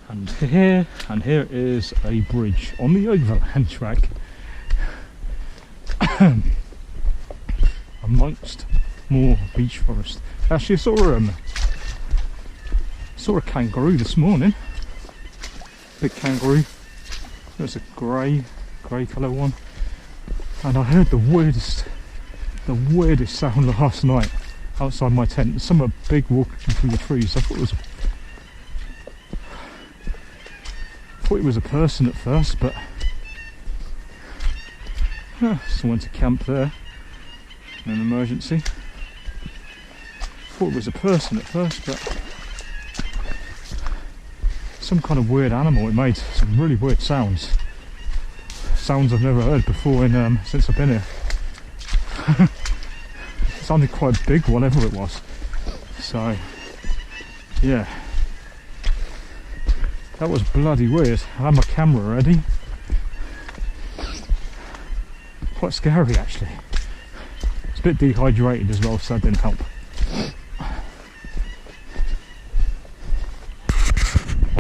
And here is a bridge on the Overland Track amongst more beach forest. Actually, I saw a kangaroo this morning. Big kangaroo. It was a grey colour one, and I heard the weirdest sound last night outside my tent. Someone big walking through the trees. I thought it was a person at first, but so went to camp there in an emergency. Thought it was a person at first, but some kind of weird animal. It made some really weird sounds I've never heard before since I've been here. It sounded quite big, whatever it was. So yeah, that was bloody weird. I had my camera ready. Quite scary actually. It's a bit dehydrated as well, so that didn't help.